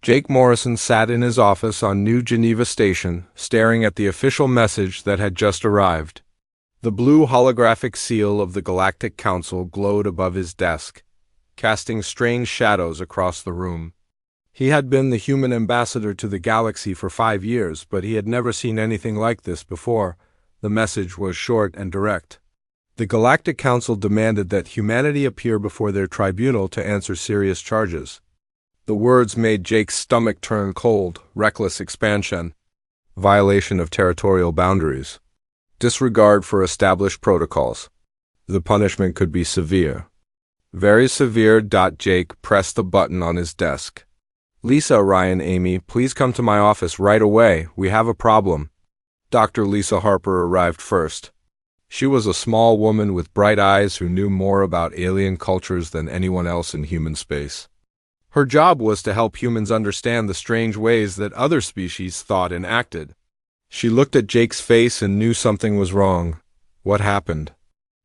Jake Morrison sat in his office on New Geneva Station, staring at the official message that had just arrived. The blue holographic seal of the Galactic Council glowed above his desk, casting strange shadows across the room. He had been the human ambassador to the galaxy for 5 years, but he had never seen anything like this before. The message was short and direct. The Galactic Council demanded that humanity appear before their tribunal to answer serious charges. The words made Jake's stomach turn cold. Reckless expansion, violation of territorial boundaries, disregard for established protocols. The punishment could be severe. Very severe. Jake pressed the button on his desk. Lisa, Ryan, Amy, please come to my office right away. We have a problem. Dr. Lisa Harper arrived first. She was a small woman with bright eyes who knew more about alien cultures than anyone else in human space. Her job was to help humans understand the strange ways that other species thought and acted. She looked at Jake's face and knew something was wrong. What happened?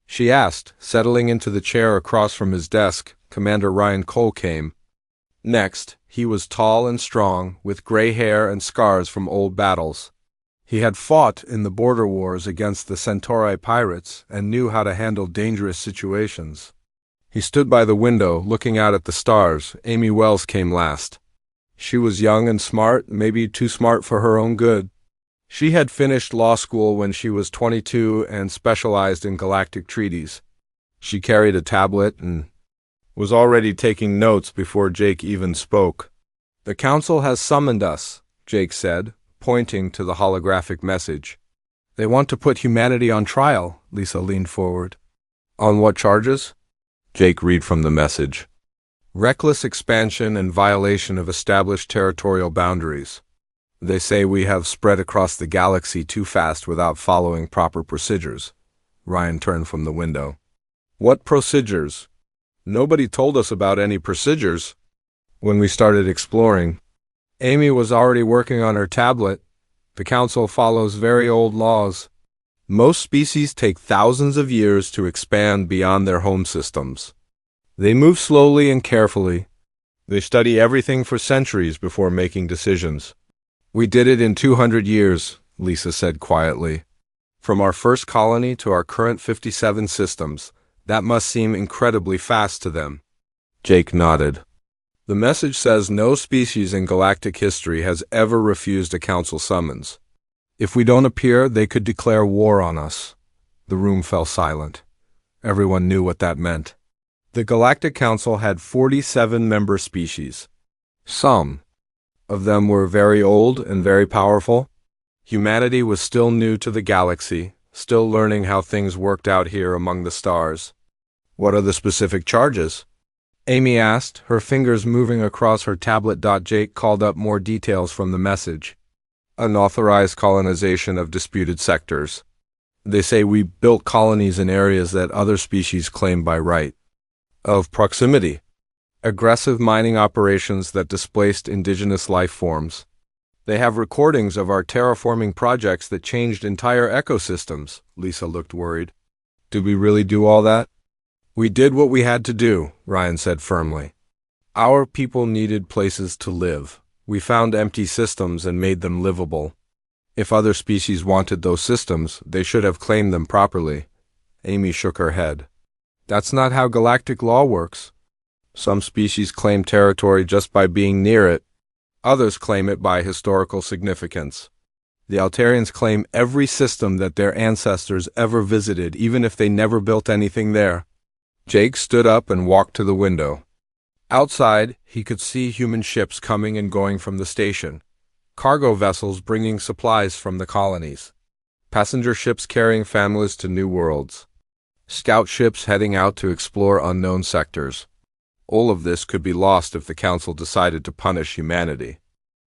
She asked, settling into the chair across from his desk. Commander Ryan Cole came. Next, he was tall and strong, with gray hair and scars from old battles. He had fought in the border wars against the Centauri pirates and knew how to handle dangerous situations. He stood by the window, looking out at the stars. Amy Wells came last. She was young and smart, maybe too smart for her own good. She had finished law school when she was 22 and specialized in galactic treaties. She carried a tablet and was already taking notes before Jake even spoke. "The Council has summoned us," Jake said, pointing to the holographic message. "They want to put humanity on trial," Lisa leaned forward. "On what charges?" Jake read from the message. "Reckless expansion and violation of established territorial boundaries. They say we have spread across the galaxy too fast without following proper procedures." Ryan turned from the window. "What procedures? Nobody told us about any procedures." When we started exploring, Amy was already working on her tablet. The Council follows very old laws. Most species take thousands of years to expand beyond their home systems. They move slowly and carefully. They study everything for centuries before making decisions. "We did it in 200 years, Lisa said quietly. "From our first colony to our current 57 systems, that must seem incredibly fast to them." Jake nodded. "The message says no species in galactic history has ever refused a council summons. If we don't appear, they could declare war on us." The room fell silent. Everyone knew what that meant. The Galactic Council had 47 member species. Some of them were very old and very powerful. Humanity was still new to the galaxy, still learning how things worked out here among the stars. "What are the specific charges?" Amy asked, her fingers moving across her tablet. Jake called up more details from the message. "Unauthorized colonization of disputed sectors. They say we built colonies in areas that other species claim by right of proximity. Aggressive mining operations that displaced indigenous life forms. They have recordings of our terraforming projects that changed entire ecosystems." Lisa looked worried. "Did we really do all that?" "We did what we had to do," Ryan said firmly. "Our people needed places to live. We found empty systems and made them livable. If other species wanted those systems, they should have claimed them properly." Amy shook her head. "That's not how galactic law works. Some species claim territory just by being near it. Others claim it by historical significance. The Altarians claim every system that their ancestors ever visited, even if they never built anything there." Jake stood up and walked to the window. Outside, he could see human ships coming and going from the station, cargo vessels bringing supplies from the colonies, passenger ships carrying families to new worlds, scout ships heading out to explore unknown sectors. All of this could be lost if the Council decided to punish humanity.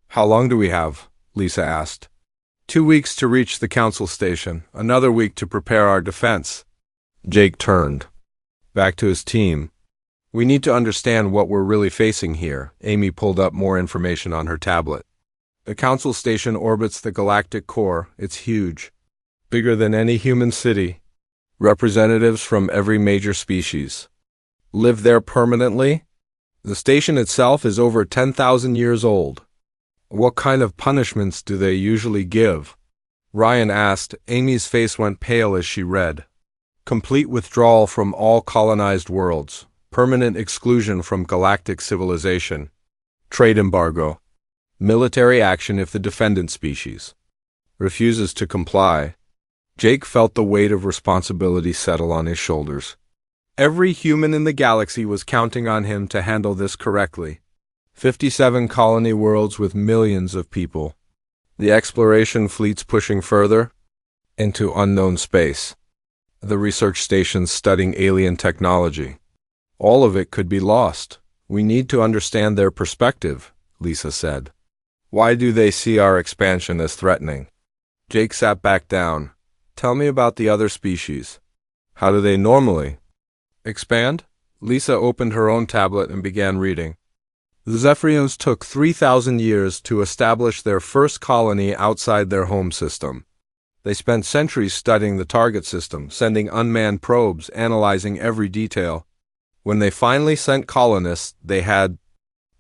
"How long do we have?" Lisa asked. 2 weeks to reach the Council station, another week to prepare our defense." Jake turned back to his team. "We need to understand what we're really facing here." Amy pulled up more information on her tablet. "The Council station orbits the galactic core. It's huge, bigger than any human city. Representatives from every major species live there permanently. The station itself is over 10,000 years old. What kind of punishments do they usually give? Ryan asked. Amy's face went pale as she read. Complete withdrawal from all colonized worlds. Permanent exclusion from galactic civilization. Trade embargo. Military action if the defendant species refuses to comply. Jake felt the weight of responsibility settle on his shoulders. Every human in the galaxy was counting on him to handle this correctly. 57 colony worlds with millions of people. The exploration fleets pushing further into unknown space. The research stations studying alien technology. All of it could be lost. We need to understand their perspective, Lisa said. Why do they see our expansion as threatening? Jake sat back down. Tell me about the other species. How do they normally expand? Lisa opened her own tablet and began reading. The Zephyrians took 3,000 years to establish their first colony outside their home system. They spent centuries studying the target system, sending unmanned probes, analyzing every detail. When they finally sent colonists, they had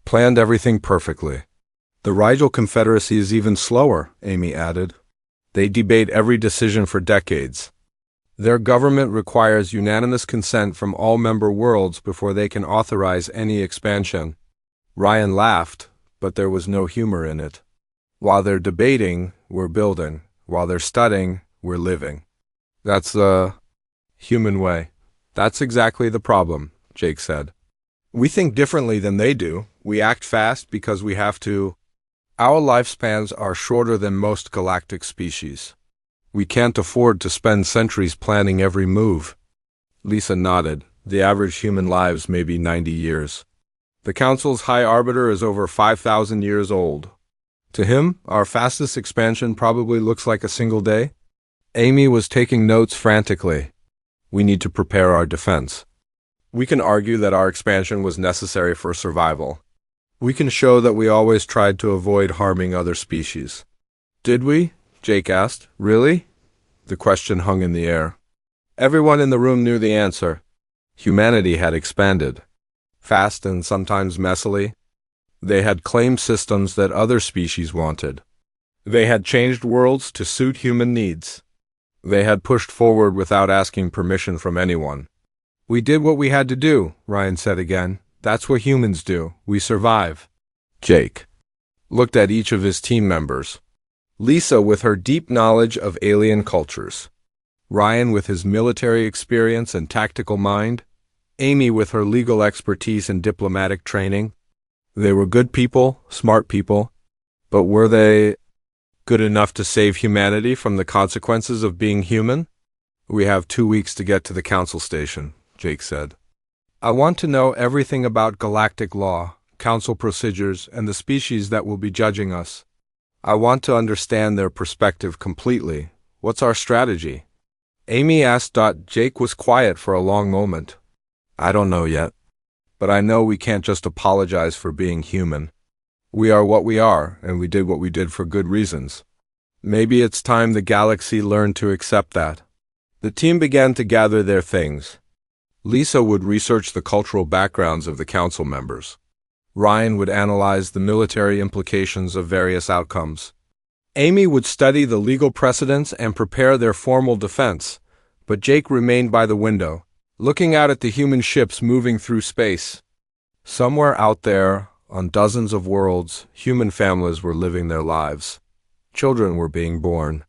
planned everything perfectly. The Rigel Confederacy is even slower, Amy added. They debate every decision for decades. Their government requires unanimous consent from all member worlds before they can authorize any expansion. Ryan laughed, but there was no humor in it. While they're debating, we're building. While they're studying, we're living. That's the human way. That's exactly the problem, Jake said. We think differently than they do. We act fast because we have to. Our lifespans are shorter than most galactic species. We can't afford to spend centuries planning every move. Lisa nodded. The average human lives may be 90 years. The Council's High Arbiter is over 5,000 years old. To him, our fastest expansion probably looks like a single day. Amy was taking notes frantically. We need to prepare our defense. We can argue that our expansion was necessary for survival. We can show that we always tried to avoid harming other species. Did we? Jake asked. Really? The question hung in the air. Everyone in the room knew the answer. Humanity had expanded. Fast and sometimes messily. They had claimed systems that other species wanted. They had changed worlds to suit human needs. They had pushed forward without asking permission from anyone. We did what we had to do, Ryan said again. That's what humans do. We survive. Jake looked at each of his team members. Lisa with her deep knowledge of alien cultures. Ryan with his military experience and tactical mind. Amy with her legal expertise and diplomatic training. They were good people, smart people, but were they good enough to save humanity from the consequences of being human? We have 2 weeks to get to the council station, Jake said. I want to know everything about galactic law, council procedures, and the species that will be judging us. I want to understand their perspective completely. What's our strategy? Amy asked. Jake was quiet for a long moment. I don't know yet. But I know we can't just apologize for being human. We are what we are, and we did what we did for good reasons. Maybe it's time the galaxy learned to accept that. The team began to gather their things. Lisa would research the cultural backgrounds of the council members. Ryan would analyze the military implications of various outcomes. Amy would study the legal precedents and prepare their formal defense, but Jake remained by the window, looking out at the human ships moving through space. Somewhere out there, on dozens of worlds, human families were living their lives. Children were being born.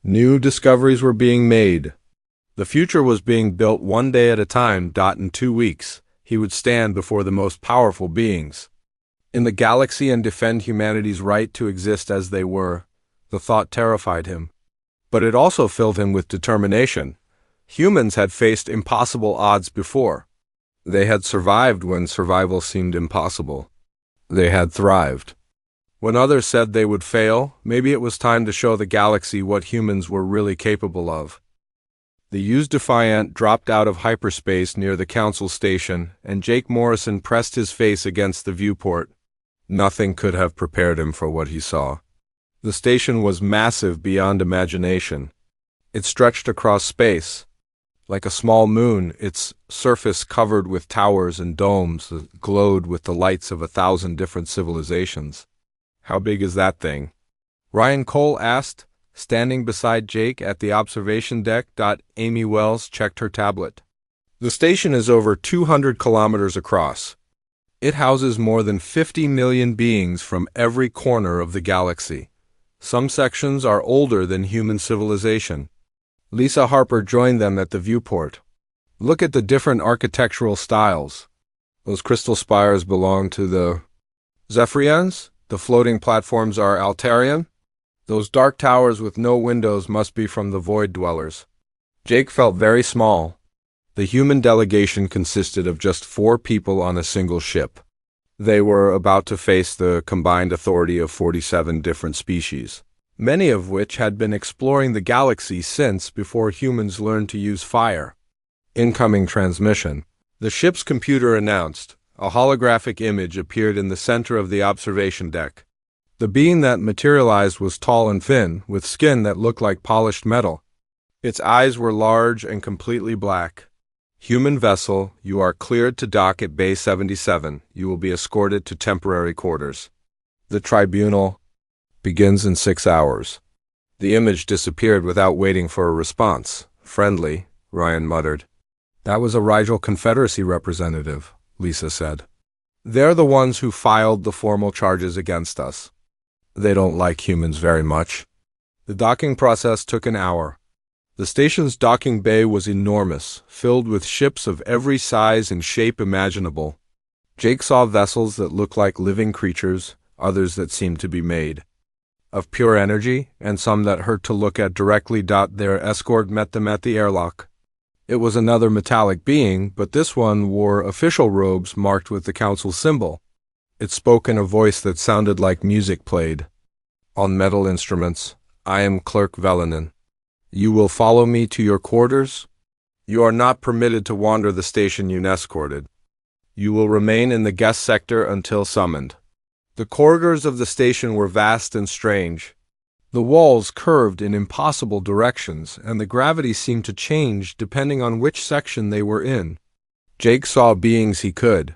New discoveries were being made. The future was being built one day at a time. In 2 weeks, he would stand before the most powerful beings in the galaxy and defend humanity's right to exist as they were. The thought terrified him. But it also filled him with determination. Humans had faced impossible odds before. They had survived when survival seemed impossible. They had thrived. When others said they would fail, maybe it was time to show the galaxy what humans were really capable of. The used Defiant dropped out of hyperspace near the council station, and Jake Morrison pressed his face against the viewport. Nothing could have prepared him for what he saw. The station was massive beyond imagination. It stretched across space. Like a small moon, its surface covered with towers and domes that glowed with the lights of 1,000 different civilizations. How big is that thing? Ryan Cole asked, standing beside Jake at the observation deck. Amy Wells checked her tablet. The station is over 200 kilometers across. It houses more than 50 million beings from every corner of the galaxy. Some sections are older than human civilization. Lisa Harper joined them at the viewport. Look at the different architectural styles. Those crystal spires belong to the Zephyrians. The floating platforms are Altarian. Those dark towers with no windows must be from the Void Dwellers. Jake felt very small. The human delegation consisted of just 4 people on a single ship. They were about to face the combined authority of 47 different species, many of which had been exploring the galaxy since before humans learned to use fire. Incoming transmission. The ship's computer announced. A holographic image appeared in the center of the observation deck. The being that materialized was tall and thin, with skin that looked like polished metal. Its eyes were large and completely black. Human vessel, you are cleared to dock at Bay 77. You will be escorted to temporary quarters. The tribunal begins in 6 hours. The image disappeared without waiting for a response. Friendly, Ryan muttered. That was a Rigel Confederacy representative, Lisa said. They're the ones who filed the formal charges against us. They don't like humans very much. The docking process took an hour. The station's docking bay was enormous, filled with ships of every size and shape imaginable. Jake saw vessels that looked like living creatures, others that seemed to be made of pure energy, and some that hurt to look at directly. Their escort met them at the airlock. It was another metallic being, but this one wore official robes marked with the council symbol. It spoke in a voice that sounded like music played on metal instruments. I am Clerk Velanen. You will follow me to your quarters. You are not permitted to wander the station unescorted. You will remain in the guest sector until summoned. The corridors of the station were vast and strange. The walls curved in impossible directions, and the gravity seemed to change depending on which section they were in. Jake saw beings he could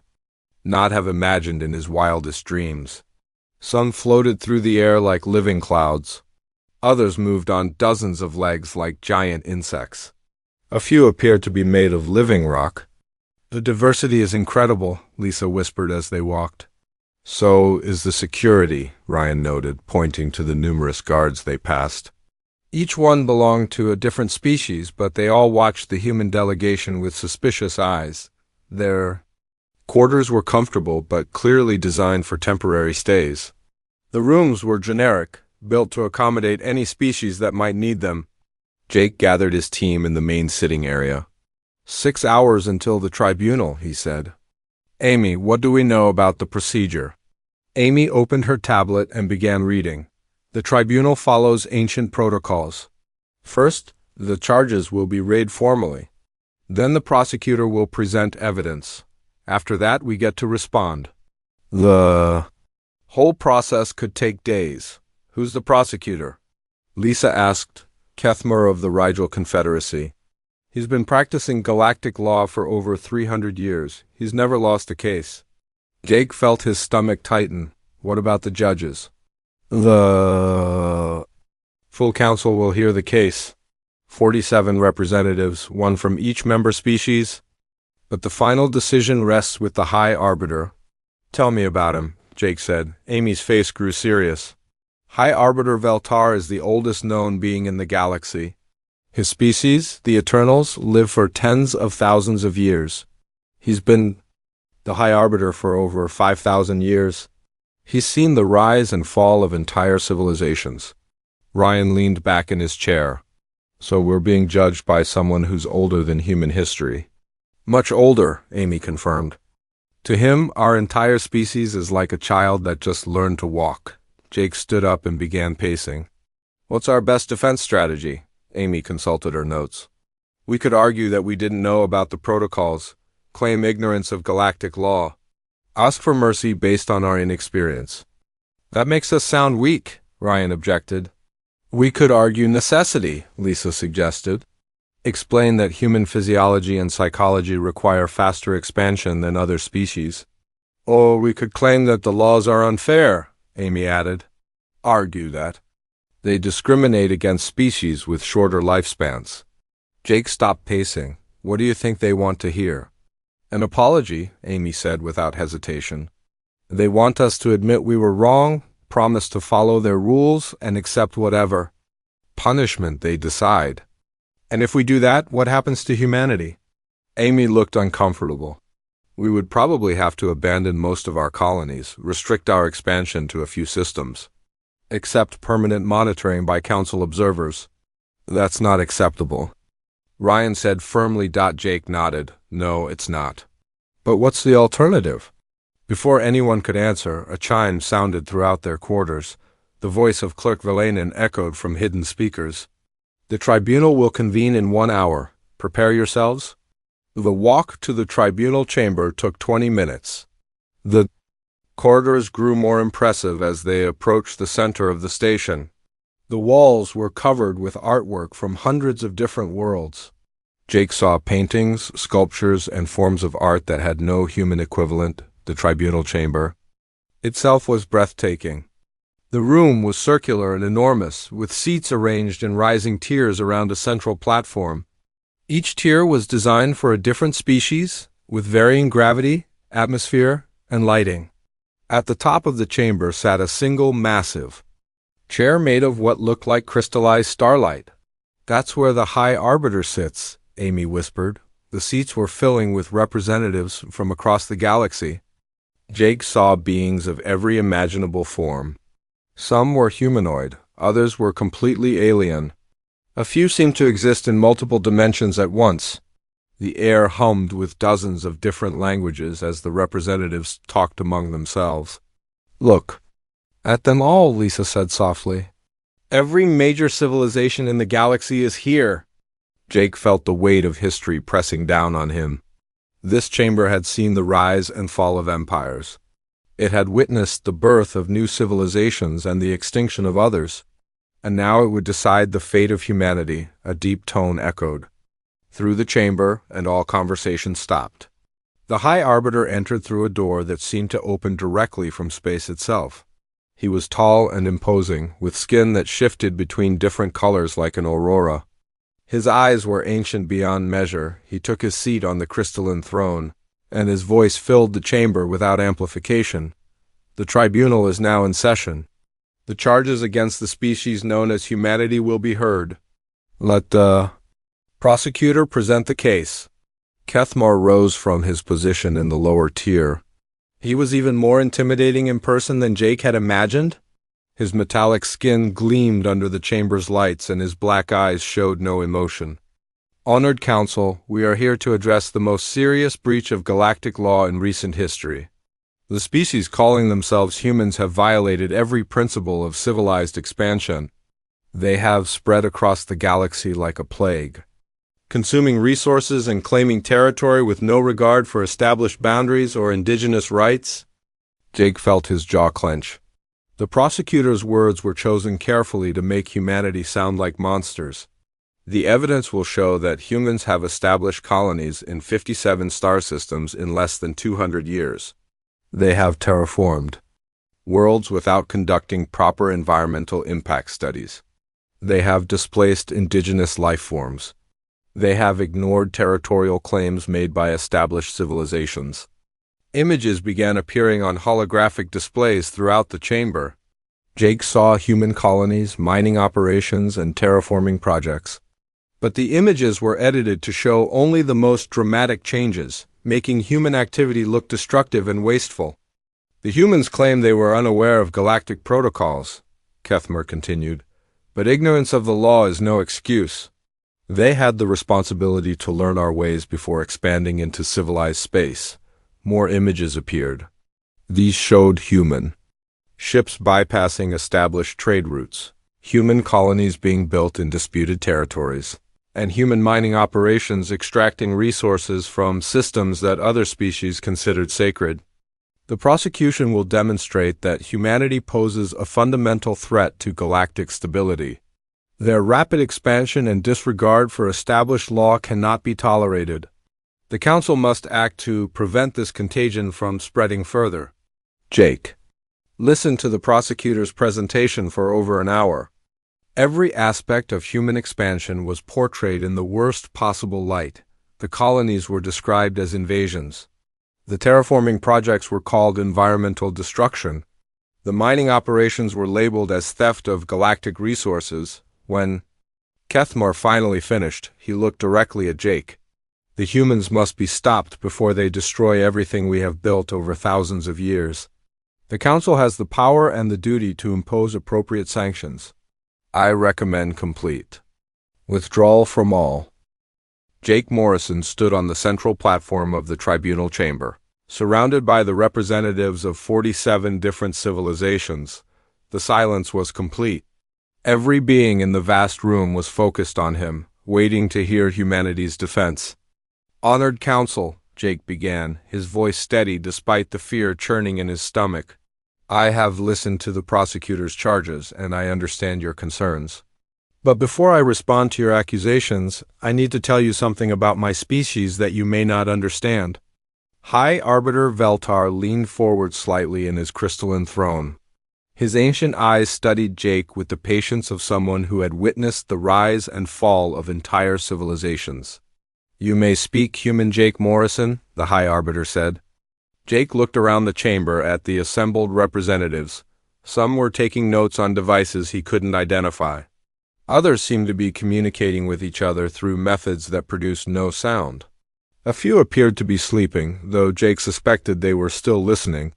not have imagined in his wildest dreams. Some floated through the air like living clouds. Others moved on dozens of legs like giant insects. A few appeared to be made of living rock. The diversity is incredible, Lisa whispered as they walked. So is the security, Ryan noted, pointing to the numerous guards they passed. Each one belonged to a different species, but they all watched the human delegation with suspicious eyes. Their quarters were comfortable, but clearly designed for temporary stays. The rooms were generic, built to accommodate any species that might need them. Jake gathered his team in the main sitting area. 6 hours until the tribunal, he said. Amy, what do we know about the procedure? Amy opened her tablet and began reading. The tribunal follows ancient protocols. First, the charges will be read formally. Then the prosecutor will present evidence. After that, we get to respond. The whole process could take days. Who's the prosecutor? Lisa asked. Kethmer of the Rigel Confederacy. He's been practicing galactic law for over 300 years. He's never lost a case. Jake felt his stomach tighten. What about the judges? The full council will hear the case. 47 representatives, one from each member species. But the final decision rests with the High Arbiter. Tell me about him, Jake said. Amy's face grew serious. High Arbiter Veltar is the oldest known being in the galaxy. His species, the Eternals, live for tens of thousands of years. He's been the High Arbiter for over 5,000 years. He's seen the rise and fall of entire civilizations. Ryan leaned back in his chair. So we're being judged by someone who's older than human history. Much older, Amy confirmed. To him, our entire species is like a child that just learned to walk. Jake stood up and began pacing. What's our best defense strategy? Amy consulted her notes. We could argue that we didn't know about the protocols, claim ignorance of galactic law, ask for mercy based on our inexperience. That makes us sound weak, Ryan objected. We could argue necessity, Lisa suggested. Explain that human physiology and psychology require faster expansion than other species. Or we could claim that the laws are unfair, Amy added. Argue that they discriminate against species with shorter lifespans. Jake stopped pacing. What do you think they want to hear? An apology, Amy said without hesitation. They want us to admit we were wrong, promise to follow their rules, and accept whatever punishment they decide. And if we do that, what happens to humanity? Amy looked uncomfortable. We would probably have to abandon most of our colonies, restrict our expansion to a few systems, accept permanent monitoring by council observers. That's not acceptable, Ryan said firmly. Jake nodded. No, it's not. But what's the alternative? Before anyone could answer, a chime sounded throughout their quarters. The voice of Clerk Villainen echoed from hidden speakers. The tribunal will convene in 1 hour. Prepare yourselves. The walk to the tribunal chamber took 20 minutes. The corridors grew more impressive as they approached the center of the station. The walls were covered with artwork from hundreds of different worlds. Jake saw paintings, sculptures, and forms of art that had no human equivalent. The tribunal chamber itself was breathtaking. The room was circular and enormous, with seats arranged in rising tiers around a central platform. Each tier was designed for a different species, with varying gravity, atmosphere, and lighting. At the top of the chamber sat a single massive chair made of what looked like crystallized starlight. That's where the High Arbiter sits, Amy whispered. The seats were filling with representatives from across the galaxy. Jake saw beings of every imaginable form. Some were humanoid, others were completely alien. A few seemed to exist in multiple dimensions at once. The air hummed with dozens of different languages as the representatives talked among themselves. Look at them all, Lisa said softly. Every major civilization in the galaxy is here. Jake felt the weight of history pressing down on him. This chamber had seen the rise and fall of empires. It had witnessed the birth of new civilizations and the extinction of others. And now it would decide the fate of humanity, a deep tone echoed through the chamber, and all conversation stopped. The High Arbiter entered through a door that seemed to open directly from space itself. He was tall and imposing, with skin that shifted between different colors like an aurora. His eyes were ancient beyond measure. He took his seat on the crystalline throne, and his voice filled the chamber without amplification. The tribunal is now in session. The charges against the species known as humanity will be heard. Let the prosecutor present the case. Kethmar rose from his position in the lower tier. He was even more intimidating in person than Jake had imagined. His metallic skin gleamed under the chamber's lights, and his black eyes showed no emotion. Honored Council, we are here to address the most serious breach of galactic law in recent history. The species calling themselves humans have violated every principle of civilized expansion. They have spread across the galaxy like a plague, consuming resources and claiming territory with no regard for established boundaries or indigenous rights. Jake felt his jaw clench. The prosecutor's words were chosen carefully to make humanity sound like monsters. The evidence will show that humans have established colonies in 57 star systems in less than 200 years. They have terraformed worlds without conducting proper environmental impact studies. They have displaced indigenous life forms. They have ignored territorial claims made by established civilizations. Images began appearing on holographic displays throughout the chamber. Jake saw human colonies, mining operations, and terraforming projects. But the images were edited to show only the most dramatic changes, making human activity look destructive and wasteful. The humans claimed they were unaware of galactic protocols, Kethmar continued, but ignorance of the law is no excuse. They had the responsibility to learn our ways before expanding into civilized space. More images appeared. These showed human ships bypassing established trade routes, human colonies being built in disputed territories, and human mining operations extracting resources from systems that other species considered sacred. The prosecution will demonstrate that humanity poses a fundamental threat to galactic stability. Their rapid expansion and disregard for established law cannot be tolerated. The Council must act to prevent this contagion from spreading further. Jake listened to the prosecutor's presentation for over an hour. Every aspect of human expansion was portrayed in the worst possible light. The colonies were described as invasions. The terraforming projects were called environmental destruction. The mining operations were labeled as theft of galactic resources. When Kethmore finally finished, he looked directly at Jake. The humans must be stopped before they destroy everything we have built over thousands of years. The Council has the power and the duty to impose appropriate sanctions. I recommend complete withdrawal from all. Jake Morrison stood on the central platform of the tribunal chamber, surrounded by the representatives of 47 different civilizations. The silence was complete. Every being in the vast room was focused on him, waiting to hear humanity's defense. Honored Council, Jake began, his voice steady despite the fear churning in his stomach. I have listened to the prosecutor's charges, and I understand your concerns. But before I respond to your accusations, I need to tell you something about my species that you may not understand. High Arbiter Veltar leaned forward slightly in his crystalline throne. His ancient eyes studied Jake with the patience of someone who had witnessed the rise and fall of entire civilizations. You may speak, human Jake Morrison, the High Arbiter said. Jake looked around the chamber at the assembled representatives. Some were taking notes on devices he couldn't identify. Others seemed to be communicating with each other through methods that produced no sound. A few appeared to be sleeping, though Jake suspected they were still listening.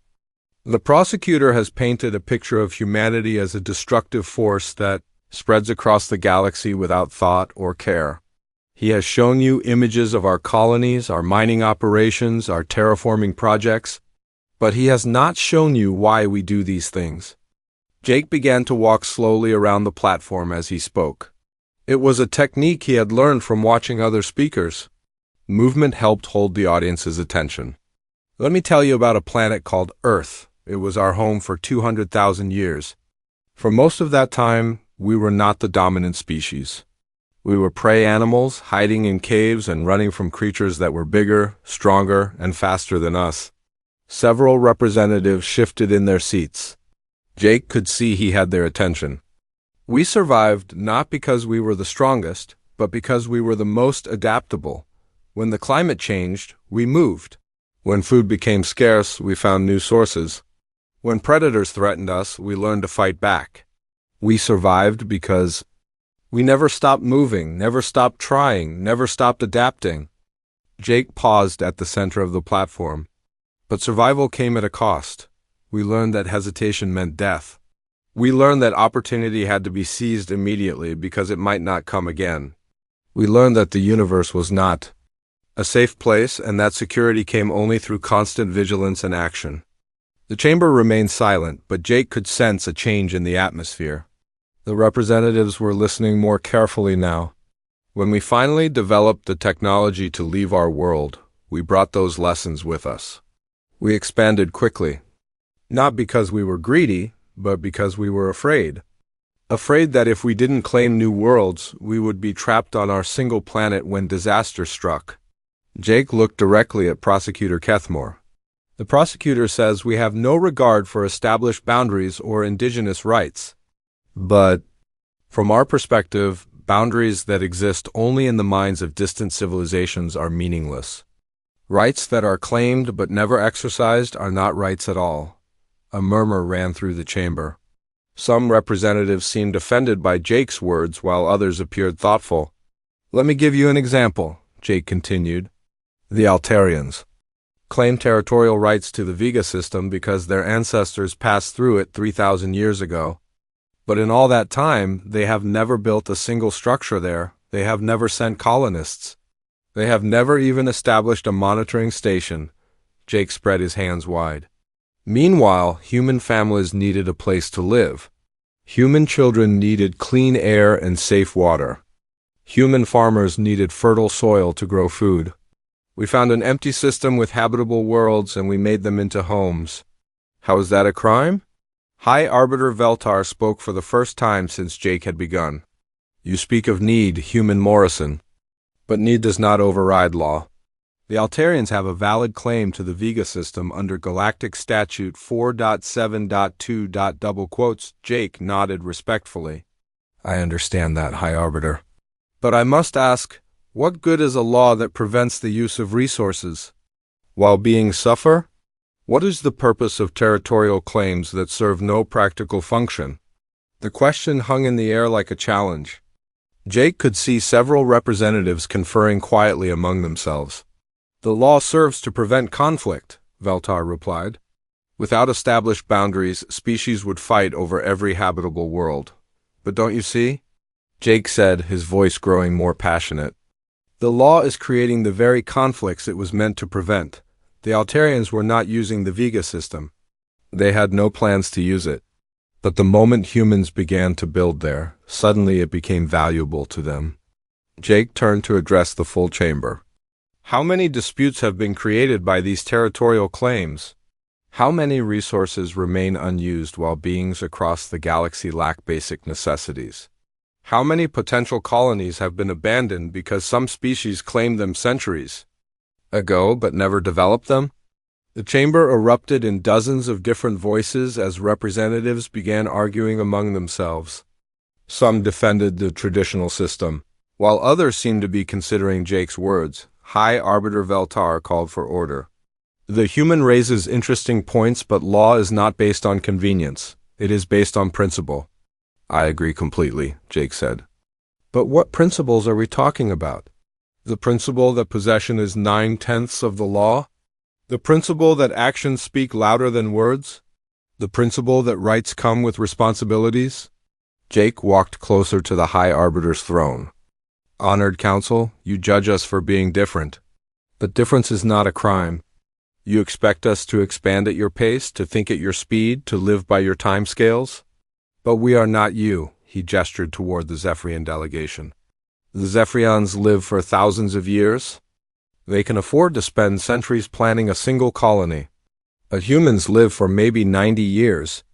The prosecutor has painted a picture of humanity as a destructive force that spreads across the galaxy without thought or care. He has shown you images of our colonies, our mining operations, our terraforming projects, but he has not shown you why we do these things. Jake began to walk slowly around the platform as he spoke. It was a technique he had learned from watching other speakers. Movement helped hold the audience's attention. Let me tell you about a planet called Earth. It was our home for 200,000 years. For most of that time, we were not the dominant species. We were prey animals, hiding in caves and running from creatures that were bigger, stronger, and faster than us. Several representatives shifted in their seats. Jake could see he had their attention. We survived not because we were the strongest, but because we were the most adaptable. When the climate changed, we moved. When food became scarce, we found new sources. When predators threatened us, we learned to fight back. We survived because we never stopped moving, never stopped trying, never stopped adapting. Jake paused at the center of the platform. But survival came at a cost. We learned that hesitation meant death. We learned that opportunity had to be seized immediately because it might not come again. We learned that the universe was not a safe place and that security came only through constant vigilance and action. The chamber remained silent, but Jake could sense a change in the atmosphere. The representatives were listening more carefully now. When we finally developed the technology to leave our world, we brought those lessons with us. We expanded quickly. Not because we were greedy, but because we were afraid. Afraid that if we didn't claim new worlds, we would be trapped on our single planet when disaster struck. Jake looked directly at Prosecutor Kethmore. The prosecutor says we have no regard for established boundaries or indigenous rights. But, from our perspective, boundaries that exist only in the minds of distant civilizations are meaningless. Rights that are claimed but never exercised are not rights at all. A murmur ran through the chamber. Some representatives seemed offended by Jake's words, while others appeared thoughtful. Let me give you an example, Jake continued. The Altarians claim territorial rights to the Vega system because their ancestors passed through it 3,000 years ago. But in all that time, they have never built a single structure there. They have never sent colonists. They have never even established a monitoring station. Jake spread his hands wide. Meanwhile, human families needed a place to live. Human children needed clean air and safe water. Human farmers needed fertile soil to grow food. We found an empty system with habitable worlds and we made them into homes. How is that a crime? High Arbiter Veltar spoke for the first time since Jake had begun. You speak of need, human Morrison. But need does not override law. The Altarians have a valid claim to the Vega system under Galactic Statute 4.7.2. Jake nodded respectfully. I understand that, High Arbiter. But I must ask, what good is a law that prevents the use of resources? While being suffer? What is the purpose of territorial claims that serve no practical function? The question hung in the air like a challenge. Jake could see several representatives conferring quietly among themselves. The law serves to prevent conflict, Veltar replied. Without established boundaries, species would fight over every habitable world. But don't you see? Jake said, his voice growing more passionate. The law is creating the very conflicts it was meant to prevent. The Altarians were not using the Vega system. They had no plans to use it. But the moment humans began to build there, suddenly it became valuable to them. Jake turned to address the full chamber. How many disputes have been created by these territorial claims? How many resources remain unused while beings across the galaxy lack basic necessities? How many potential colonies have been abandoned because some species claimed them centuries ago but never developed them? The chamber erupted in dozens of different voices as representatives began arguing among themselves. Some defended the traditional system, while others seemed to be considering Jake's words. High Arbiter Veltar called for order. The human raises interesting points, but law is not based on convenience. It is based on principle. I agree completely, Jake said. But what principles are we talking about? The principle that possession is 9/10 of the law? The principle that actions speak louder than words? The principle that rights come with responsibilities? Jake walked closer to the High Arbiter's throne. Honored Council, you judge us for being different. But difference is not a crime. You expect us to expand at your pace, to think at your speed, to live by your timescales? But we are not you, he gestured toward the Zephyrian delegation. The Zephyrians live for thousands of years. They can afford to spend centuries planning a single colony. Humans live for maybe 90 years.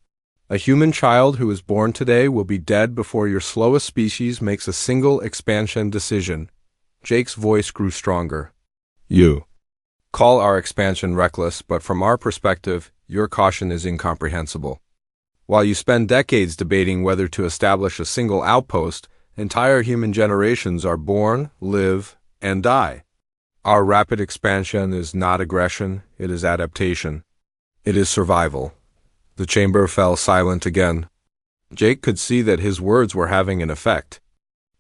A human child who is born today will be dead before your slowest species makes a single expansion decision. Jake's voice grew stronger. You call our expansion reckless, but from our perspective, your caution is incomprehensible. While you spend decades debating whether to establish a single outpost, entire human generations are born, live, and die. Our rapid expansion is not aggression, it is adaptation. It is survival. The chamber fell silent again. Jake could see that his words were having an effect.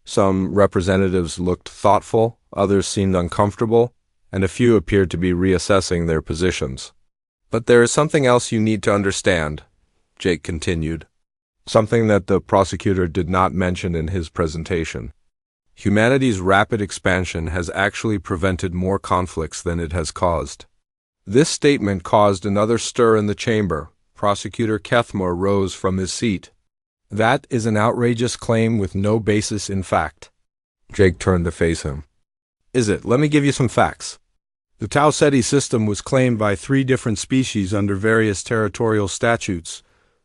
Some representatives looked thoughtful, others seemed uncomfortable, and a few appeared to be reassessing their positions. But there is something else you need to understand, Jake continued. Something that the prosecutor did not mention in his presentation. Humanity's rapid expansion has actually prevented more conflicts than it has caused. This statement caused another stir in the chamber. Prosecutor Kethmore rose from his seat. That is an outrageous claim with no basis in fact. Jake turned to face him. Is it? Let me give you some facts. The Tau Ceti system was claimed by 3 different species under various territorial statutes.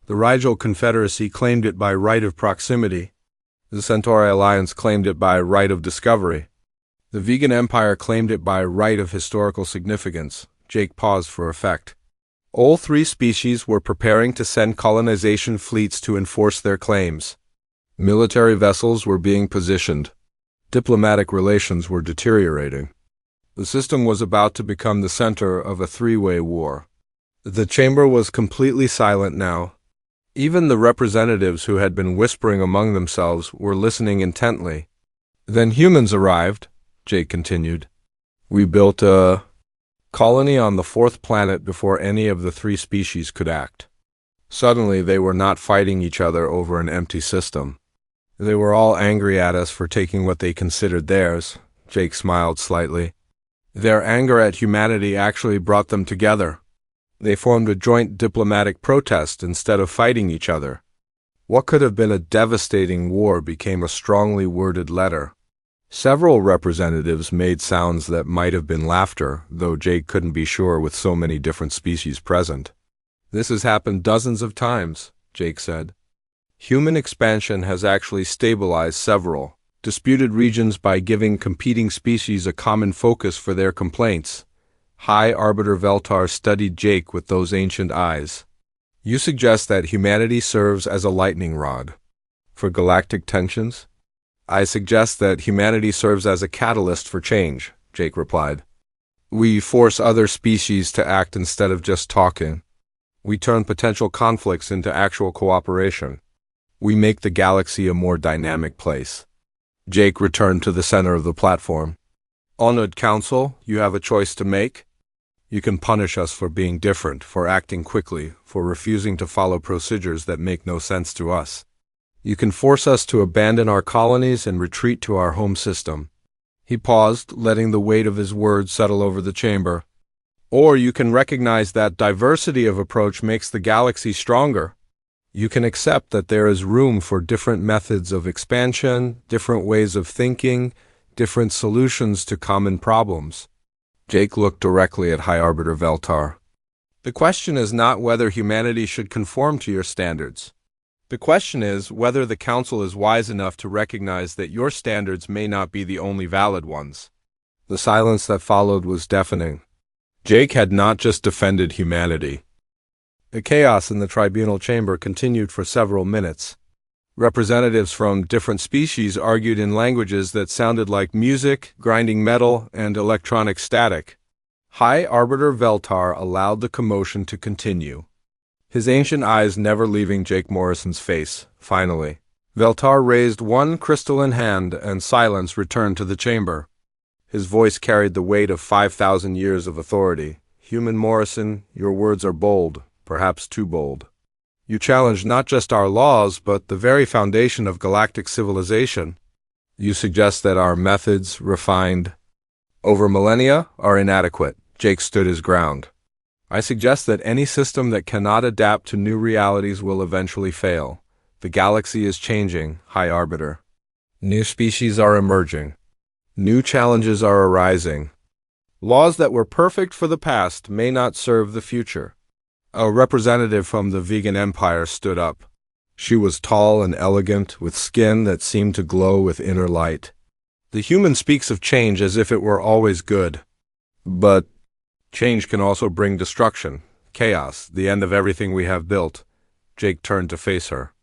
The Rigel Confederacy claimed it by right of proximity. The Centauri Alliance claimed it by right of discovery. The Vegan Empire claimed it by right of historical significance. Jake paused for effect. All 3 species were preparing to send colonization fleets to enforce their claims. Military vessels were being positioned. Diplomatic relations were deteriorating. The system was about to become the center of a 3-way war. The chamber was completely silent now. Even the representatives who had been whispering among themselves were listening intently. Then humans arrived, Jake continued. We built a colony on the 4th planet before any of the 3 species could act. Suddenly they were not fighting each other over an empty system. They were all angry at us for taking what they considered theirs. Jake smiled slightly. Their anger at humanity actually brought them together. They formed a joint diplomatic protest instead of fighting each other. What could have been a devastating war became a strongly worded letter. Several representatives made sounds that might have been laughter, though Jake couldn't be sure with so many different species present. This has happened dozens of times, Jake said. Human expansion has actually stabilized several. disputed regions by giving competing species a common focus for their complaints. High Arbiter Veltar studied Jake with those ancient eyes. You suggest that humanity serves as a lightning rod for galactic tensions? I suggest that humanity serves as a catalyst for change, Jake replied. We force other species to act instead of just talking. We turn potential conflicts into actual cooperation. We make the galaxy a more dynamic place. Jake returned to the center of the platform. Honored Council, you have a choice to make. You can punish us for being different, for acting quickly, for refusing to follow procedures that make no sense to us. You can force us to abandon our colonies and retreat to our home system. He paused, letting the weight of his words settle over the chamber. Or you can recognize that diversity of approach makes the galaxy stronger. You can accept that there is room for different methods of expansion, different ways of thinking, different solutions to common problems. Jake looked directly at High Arbiter Veltar. The question is not whether humanity should conform to your standards. The question is whether the Council is wise enough to recognize that your standards may not be the only valid ones. The silence that followed was deafening. Jake had not just defended humanity. The chaos in the tribunal chamber continued for several minutes. Representatives from different species argued in languages that sounded like music, grinding metal, and electronic static. High Arbiter Veltar allowed the commotion to continue, his ancient eyes never leaving Jake Morrison's face. Finally, Veltar raised one crystalline hand and silence returned to the chamber. His voice carried the weight of 5,000 years of authority. Human Morrison, your words are bold, perhaps too bold. You challenge not just our laws, but the very foundation of galactic civilization. You suggest that our methods, refined over millennia, are inadequate. Jake stood his ground. I suggest that any system that cannot adapt to new realities will eventually fail. The galaxy is changing, High Arbiter. New species are emerging. New challenges are arising. Laws that were perfect for the past may not serve the future. A representative from the vegan empire stood up. She was tall and elegant, with skin that seemed to glow with inner light. The human speaks of change as if it were always good. But change can also bring destruction, chaos, the end of everything we have built. Jake turned to face her.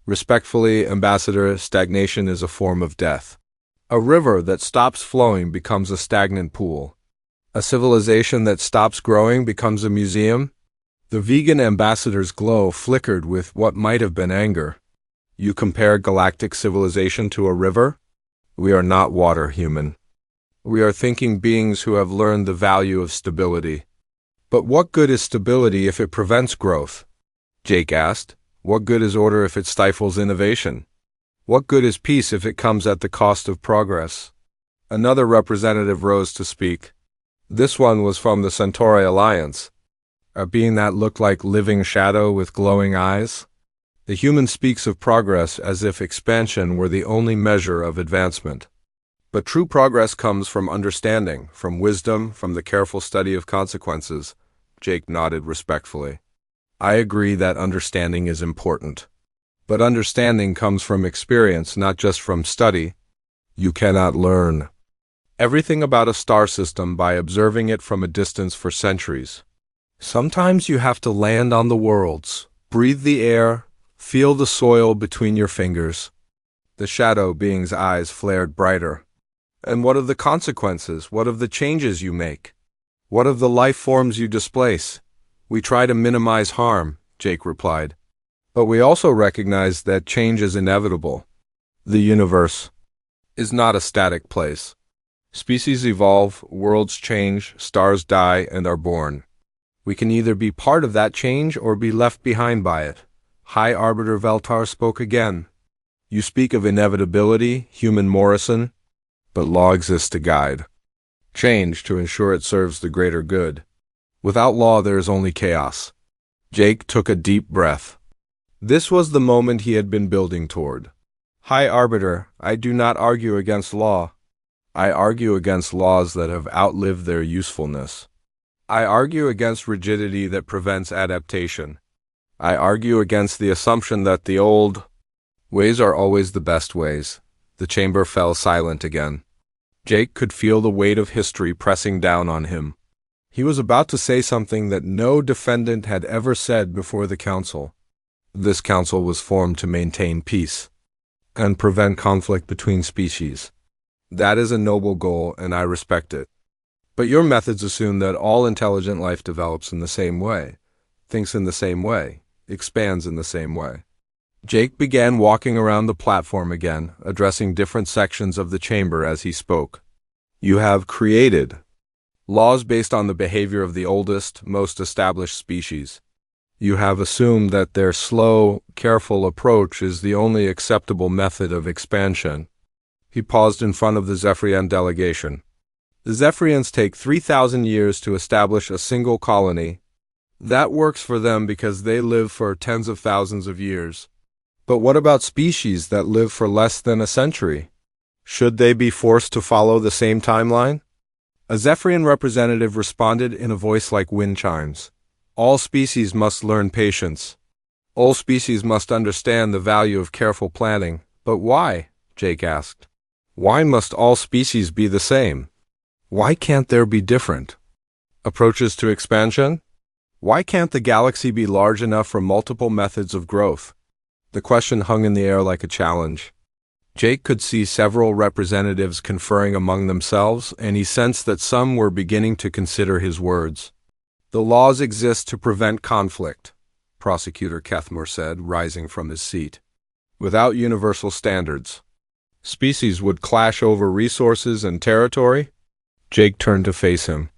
Respectfully, Ambassador, stagnation is a form of death. A river that stops flowing becomes a stagnant pool. A civilization that stops growing becomes a museum. The vegan ambassador's glow flickered with what might have been anger. You compare galactic civilization to a river? We are not water, human. We are thinking beings who have learned the value of stability. But what good is stability if it prevents growth? Jake asked. What good is order if it stifles innovation? What good is peace if it comes at the cost of progress? Another representative rose to speak. This one was from the Centauri Alliance, a being that looked like living shadow with glowing eyes. The human speaks of progress as if expansion were the only measure of advancement. But true progress comes from understanding, from wisdom, from the careful study of consequences. Jake nodded respectfully. I agree that understanding is important. But understanding comes from experience, not just from study. You cannot learn everything about a star system by observing it from a distance for centuries. Sometimes you have to land on the worlds, breathe the air, feel the soil between your fingers. The shadow being's eyes flared brighter. And what of the consequences? What of the changes you make? What of the life forms you displace? We try to minimize harm, Jake replied. But we also recognize that change is inevitable. The universe is not a static place. Species evolve, worlds change, stars die, and are born. We can either be part of that change or be left behind by it. High Arbiter Veltar spoke again. You speak of inevitability, human Morrison, but law exists to guide change to ensure it serves the greater good. Without law, there is only chaos. Jake took a deep breath. This was the moment he had been building toward. High Arbiter, I do not argue against law. I argue against laws that have outlived their usefulness. I argue against rigidity that prevents adaptation. I argue against the assumption that the old ways are always the best ways. The chamber fell silent again. Jake could feel the weight of history pressing down on him. He was about to say something that no defendant had ever said before the council. This council was formed to maintain peace and prevent conflict between species. That is a noble goal, and I respect it. But your methods assume that all intelligent life develops in the same way, thinks in the same way, expands in the same way. Jake began walking around the platform again, addressing different sections of the chamber as he spoke. You have created laws based on the behavior of the oldest, most established species. You have assumed that their slow, careful approach is the only acceptable method of expansion. He paused in front of the Zephyrian delegation. The Zephyrians take 3,000 years to establish a single colony. That works for them because they live for tens of thousands of years. But what about species that live for less than a century? Should they be forced to follow the same timeline? A Zephyrian representative responded in a voice like wind chimes. All species must learn patience. All species must understand the value of careful planning. But why? Jake asked. Why must all species be the same? Why can't there be different approaches to expansion? Why can't the galaxy be large enough for multiple methods of growth? The question hung in the air like a challenge. Jake could see several representatives conferring among themselves, and he sensed that some were beginning to consider his words. The laws exist to prevent conflict, Prosecutor Kethmore said, rising from his seat. Without universal standards, species would clash over resources and territory. Jake turned to face him.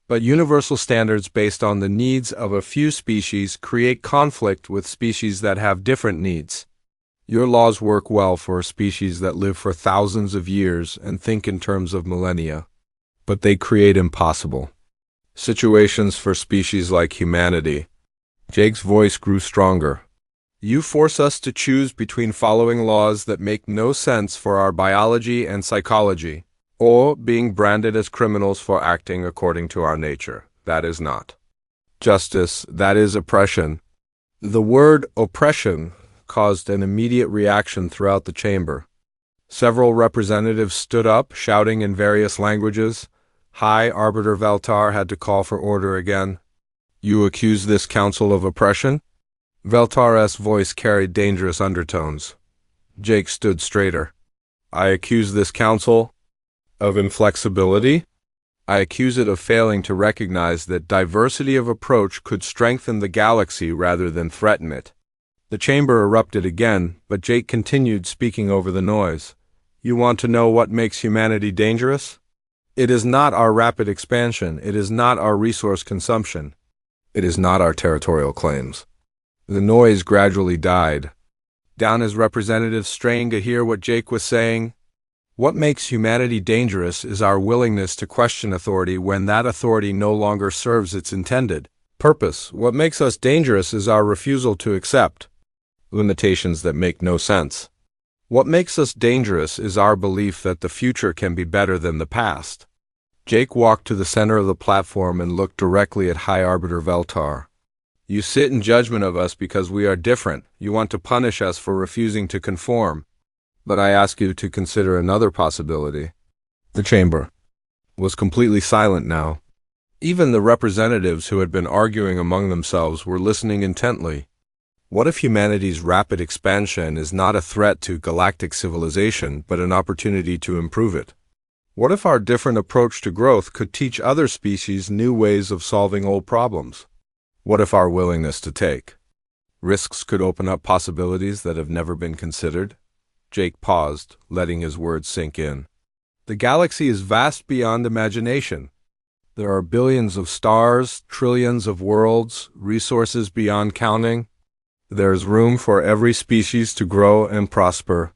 But universal standards based on the needs of a few species create conflict with species that have different needs. Your laws work well for a species that live for thousands of years and think in terms of millennia, but they create impossible situations for species like humanity. Jake's voice grew stronger. You force us to choose between following laws that make no sense for our biology and psychology, or being branded as criminals for acting according to our nature. That is not justice, that is oppression. The word oppression caused an immediate reaction throughout the chamber. Several representatives stood up, shouting in various languages. High Arbiter Veltar had to call for order again. You accuse this council of oppression? Veltar's voice carried dangerous undertones. Jake stood straighter. I accuse this council of inflexibility? I accuse it of failing to recognize that diversity of approach could strengthen the galaxy rather than threaten it. The chamber erupted again, but Jake continued, speaking over the noise. You want to know what makes humanity dangerous? It is not our rapid expansion. It is not our resource consumption. It is not our territorial claims. The noise gradually died down as representatives strained to hear what Jake was saying. What makes humanity dangerous is our willingness to question authority when that authority no longer serves its intended purpose. What makes us dangerous is our refusal to accept limitations that make no sense. What makes us dangerous is our belief that the future can be better than the past. Jake walked to the center of the platform and looked directly at High Arbiter Veltar. You sit in judgment of us because we are different. You want to punish us for refusing to conform. But I ask you to consider another possibility. The chamber was completely silent now. Even the representatives who had been arguing among themselves were listening intently. What if humanity's rapid expansion is not a threat to galactic civilization, but an opportunity to improve it? What if our different approach to growth could teach other species new ways of solving old problems? What if our willingness to take risks could open up possibilities that have never been considered? Jake paused, letting his words sink in. The galaxy is vast beyond imagination. There are billions of stars, trillions of worlds, resources beyond counting. There's room for every species to grow and prosper.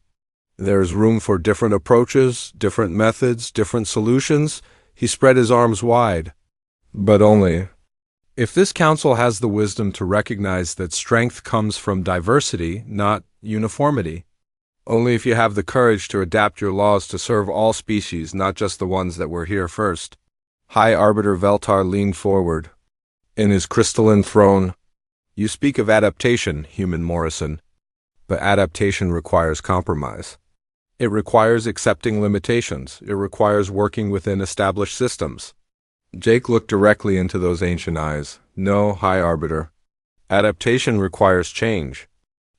There's room for different approaches, different methods, different solutions. He spread his arms wide. But only if this council has the wisdom to recognize that strength comes from diversity, not uniformity. Only if you have the courage to adapt your laws to serve all species, not just the ones that were here first. High Arbiter Veltar leaned forward. In his crystalline throne, you speak of adaptation, Human Morrison, but adaptation requires compromise. It requires accepting limitations. It requires working within established systems. Jake looked directly into those ancient eyes. No, High Arbiter. Adaptation requires change.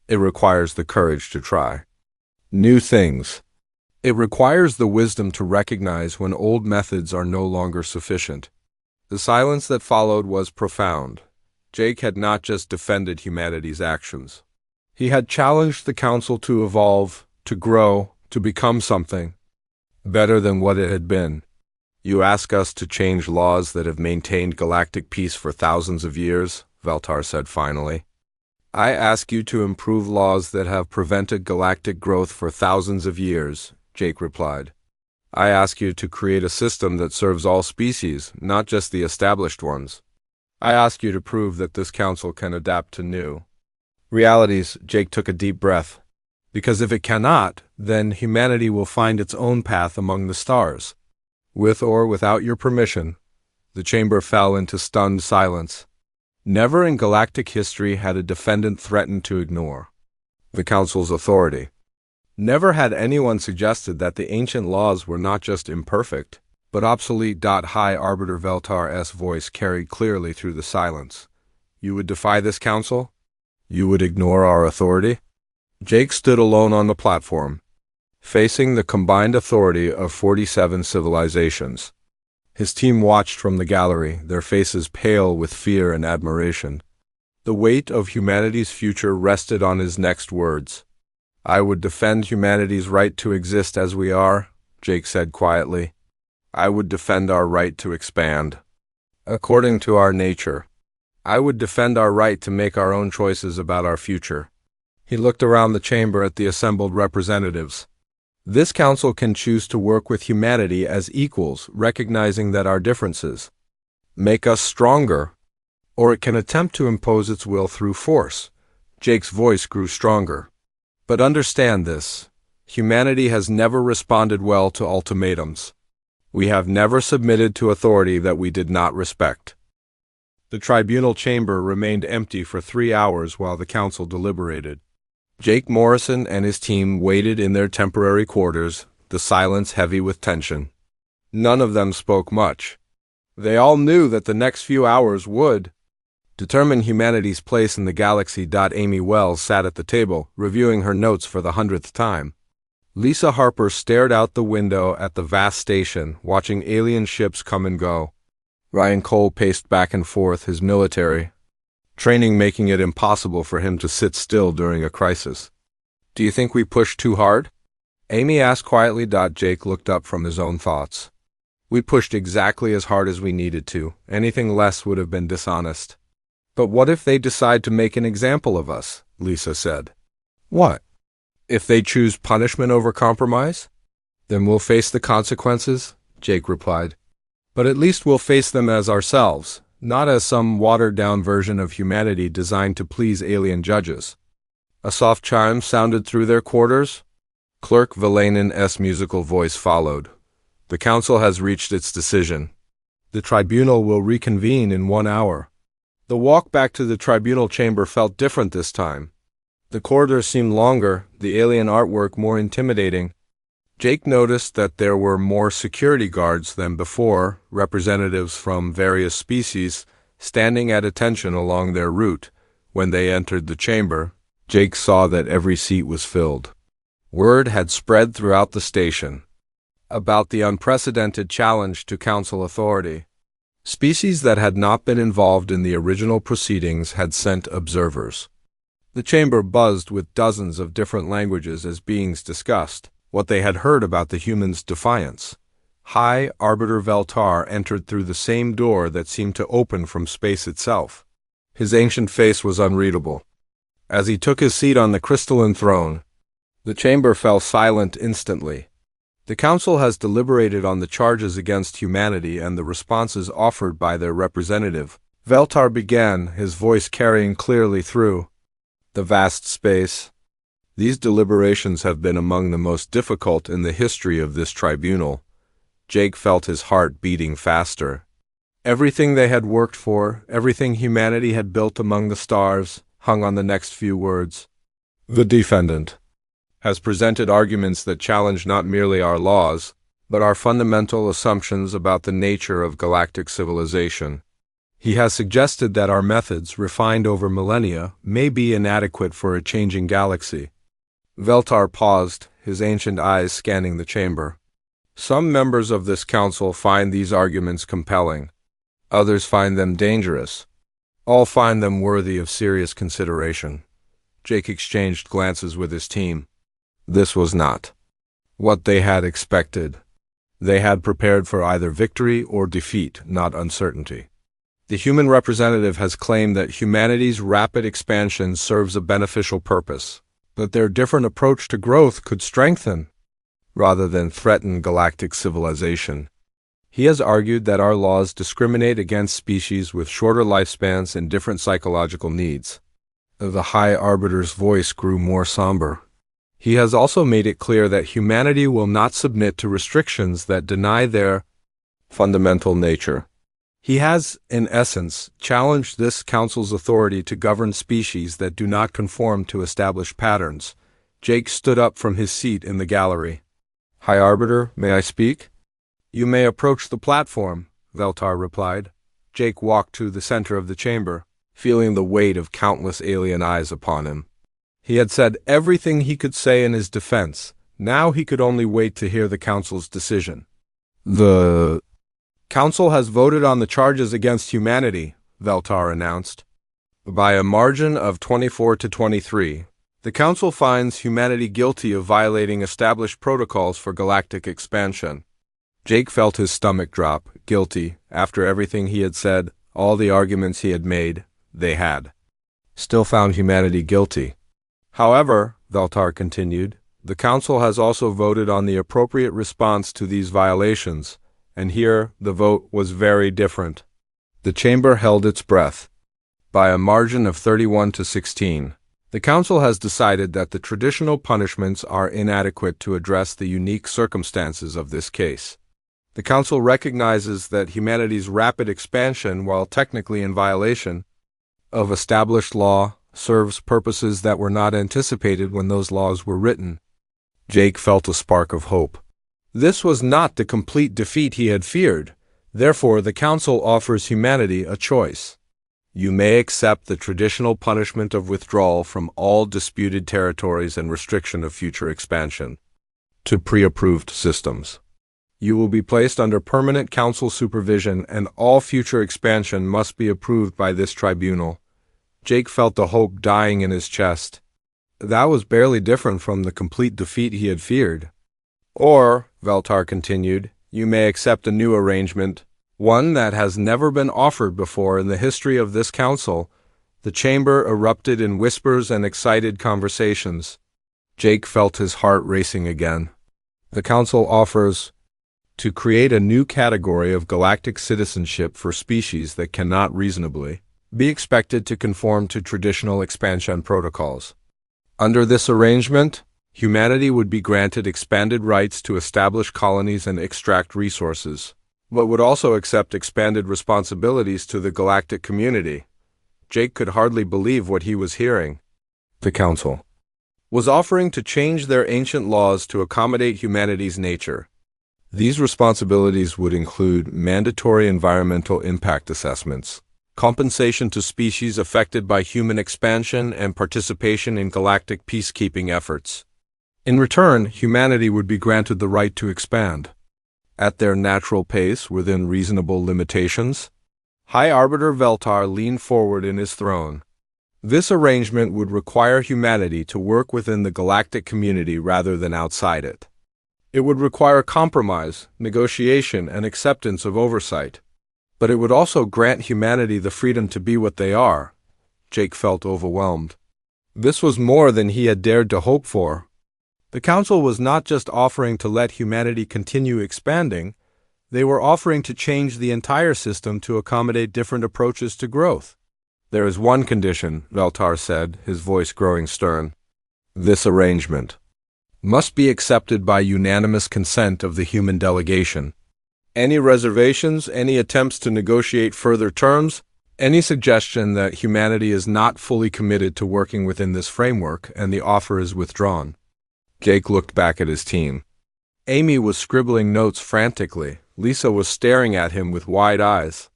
It requires the courage to try new things. It requires the wisdom to recognize when old methods are no longer sufficient. The silence that followed was profound. Jake had not just defended humanity's actions. He had challenged the Council to evolve, to grow, to become something better than what it had been. You ask us to change laws that have maintained galactic peace for thousands of years, Veltar said finally. I ask you to improve laws that have prevented galactic growth for thousands of years, Jake replied. I ask you to create a system that serves all species, not just the established ones. I ask you to prove that this council can adapt to new realities. Jake took a deep breath. Because if it cannot, then humanity will find its own path among the stars. With or without your permission, the chamber fell into stunned silence. Never in galactic history had a defendant threatened to ignore the Council's authority. Never had anyone suggested that the ancient laws were not just imperfect, but obsolete. High Arbiter Veltar's voice carried clearly through the silence. You would defy this council? You would ignore our authority? Jake stood alone on the platform, facing the combined authority of 47 civilizations. His team watched from the gallery, their faces pale with fear and admiration. The weight of humanity's future rested on his next words. I would defend humanity's right to exist as we are, Jake said quietly. I would defend our right to expand according to our nature. I would defend our right to make our own choices about our future. He looked around the chamber at the assembled representatives. This council can choose to work with humanity as equals, recognizing that our differences make us stronger, or it can attempt to impose its will through force. Jake's voice grew stronger. But understand this, humanity has never responded well to ultimatums. We have never submitted to authority that we did not respect. The tribunal chamber remained empty for 3 hours while the council deliberated. Jake Morrison and his team waited in their temporary quarters, the silence heavy with tension. None of them spoke much. They all knew that the next few hours would determine humanity's place in the galaxy. Amy Wells sat at the table, reviewing her notes for the 100th time. Lisa Harper stared out the window at the vast station, watching alien ships come and go. Ryan Cole paced back and forth, his military training making it impossible for him to sit still during a crisis. Do you think we pushed too hard? Amy asked quietly. Jake looked up from his own thoughts. We pushed exactly as hard as we needed to. Anything less would have been dishonest. But what if they decide to make an example of us? Lisa said. What? If they choose punishment over compromise? Then we'll face the consequences, Jake replied. But at least we'll face them as ourselves, not as some watered-down version of humanity designed to please alien judges. A soft chime sounded through their quarters. Clerk Valanin's musical voice followed. The council has reached its decision. The tribunal will reconvene in 1 hour. The walk back to the tribunal chamber felt different this time. The corridors seemed longer, the alien artwork more intimidating. Jake noticed that there were more security guards than before, representatives from various species standing at attention along their route. When they entered the chamber, Jake saw that every seat was filled. Word had spread throughout the station about the unprecedented challenge to council authority. Species that had not been involved in the original proceedings had sent observers. The chamber buzzed with dozens of different languages as beings discussed what they had heard about the humans' defiance. High Arbiter Veltar entered through the same door that seemed to open from space itself. His ancient face was unreadable. As he took his seat on the crystalline throne, the chamber fell silent instantly. The council has deliberated on the charges against humanity and the responses offered by their representative. Veltar began, his voice carrying clearly through the vast space. These deliberations have been among the most difficult in the history of this tribunal. Jake felt his heart beating faster. Everything they had worked for, everything humanity had built among the stars, hung on the next few words. The defendant. has presented arguments that challenge not merely our laws, but our fundamental assumptions about the nature of galactic civilization. He has suggested that our methods, refined over millennia, may be inadequate for a changing galaxy. Veltar paused, his ancient eyes scanning the chamber. Some members of this council find these arguments compelling. Others find them dangerous. All find them worthy of serious consideration. Jake exchanged glances with his team. This was not what they had expected. They had prepared for either victory or defeat, not uncertainty. The human representative has claimed that humanity's rapid expansion serves a beneficial purpose, that their different approach to growth could strengthen, rather than threaten galactic civilization. He has argued that our laws discriminate against species with shorter lifespans and different psychological needs. The High Arbiter's voice grew more somber. He has also made it clear that humanity will not submit to restrictions that deny their fundamental nature. He has, in essence, challenged this council's authority to govern species that do not conform to established patterns. Jake stood up from his seat in the gallery. High Arbiter, may I speak? You may approach the platform, Veltar replied. Jake walked to the center of the chamber, feeling the weight of countless alien eyes upon him. He had said everything he could say in his defense. Now he could only wait to hear the council's decision. The council has voted on the charges against humanity, Veltar announced. By a margin of 24 to 23, the council finds humanity guilty of violating established protocols for galactic expansion. Jake felt his stomach drop. Guilty, after everything he had said, all the arguments he had made, they had still found humanity guilty. However, Veltar continued, the council has also voted on the appropriate response to these violations, and here the vote was very different. The chamber held its breath. By a margin of 31 to 16, the council has decided that the traditional punishments are inadequate to address the unique circumstances of this case. The council recognizes that humanity's rapid expansion, while technically in violation of established law, serves purposes that were not anticipated when those laws were written. Jake felt a spark of hope. This was not the complete defeat he had feared. Therefore, the council offers humanity a choice. You may accept the traditional punishment of withdrawal from all disputed territories and restriction of future expansion to pre-approved systems. You will be placed under permanent council supervision, and all future expansion must be approved by this tribunal. Jake felt the hope dying in his chest. That was barely different from the complete defeat he had feared. Or, Veltar continued, you may accept a new arrangement, one that has never been offered before in the history of this council. The chamber erupted in whispers and excited conversations. Jake felt his heart racing again. The council offers to create a new category of galactic citizenship for species that cannot reasonably be expected to conform to traditional expansion protocols. Under this arrangement, humanity would be granted expanded rights to establish colonies and extract resources, but would also accept expanded responsibilities to the galactic community. Jake could hardly believe what he was hearing. The council was offering to change their ancient laws to accommodate humanity's nature. These responsibilities would include mandatory environmental impact assessments, compensation to species affected by human expansion, and participation in galactic peacekeeping efforts. In return, humanity would be granted the right to expand at their natural pace within reasonable limitations. High Arbiter Veltar leaned forward in his throne. This arrangement would require humanity to work within the galactic community rather than outside it. It would require compromise, negotiation, and acceptance of oversight. But it would also grant humanity the freedom to be what they are. Jake felt overwhelmed. This was more than he had dared to hope for. The council was not just offering to let humanity continue expanding, they were offering to change the entire system to accommodate different approaches to growth. There is one condition, Veltar said, his voice growing stern. This arrangement must be accepted by unanimous consent of the human delegation. Any reservations, any attempts to negotiate further terms, any suggestion that humanity is not fully committed to working within this framework, and the offer is withdrawn. Jake looked back at his team. Amy was scribbling notes frantically. Lisa was staring at him with wide eyes.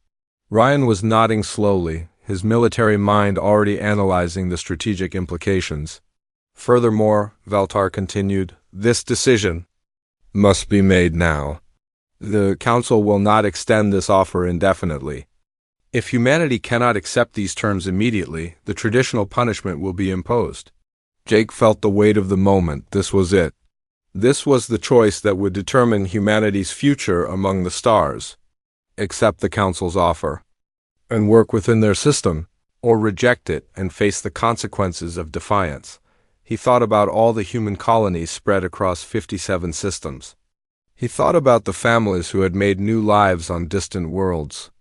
Ryan was nodding slowly, his military mind already analyzing the strategic implications. Furthermore, Valtar continued, this decision must be made now. The Council will not extend this offer indefinitely. If humanity cannot accept these terms immediately, the traditional punishment will be imposed. Jake felt the weight of the moment. This was it. This was the choice that would determine humanity's future among the stars. Accept the Council's offer and work within their system, or reject it and face the consequences of defiance. He thought about all the human colonies spread across 57 systems. He thought about the families who had made new lives on distant worlds.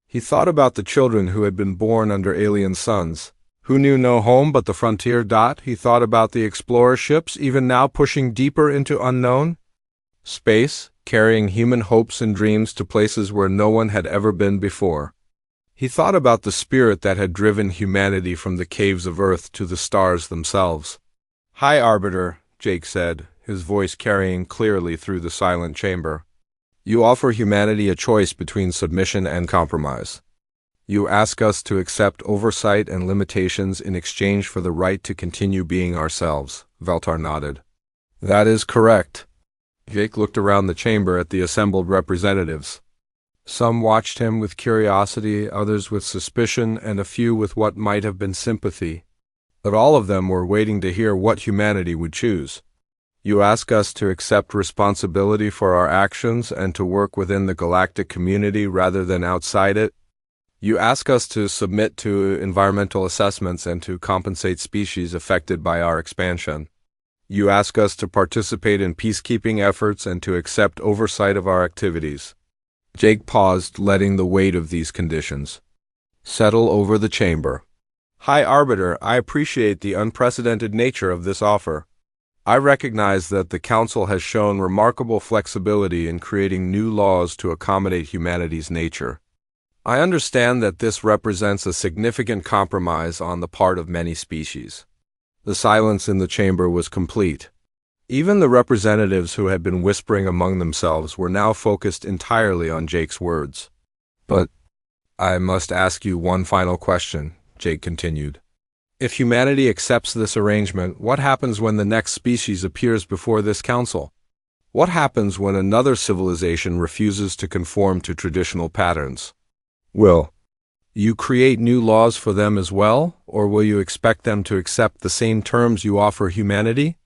He thought about the children who had been born under alien suns, who knew no home but the frontier. He thought about the explorer ships even now pushing deeper into unknown space, carrying human hopes and dreams to places where no one had ever been before. He thought about the spirit that had driven humanity from the caves of Earth to the stars themselves. High Arbiter, Jake said, his voice carrying clearly through the silent chamber. You offer humanity a choice between submission and compromise. You ask us to accept oversight and limitations in exchange for the right to continue being ourselves. Valtar nodded. That is correct. Jake looked around the chamber at the assembled representatives. Some watched him with curiosity, others with suspicion, and a few with what might have been sympathy. But all of them were waiting to hear what humanity would choose. You ask us to accept responsibility for our actions and to work within the galactic community rather than outside it. You ask us to submit to environmental assessments and to compensate species affected by our expansion. You ask us to participate in peacekeeping efforts and to accept oversight of our activities. Jake paused, letting the weight of these conditions settle over the chamber. High Arbiter, I appreciate the unprecedented nature of this offer. I recognize that the Council has shown remarkable flexibility in creating new laws to accommodate humanity's nature. I understand that this represents a significant compromise on the part of many species. The silence in the chamber was complete. Even the representatives who had been whispering among themselves were now focused entirely on Jake's words. But I must ask you one final question, Jake continued. If humanity accepts this arrangement, what happens when the next species appears before this council? What happens when another civilization refuses to conform to traditional patterns? Will you create new laws for them as well, or will you expect them to accept the same terms you offer humanity?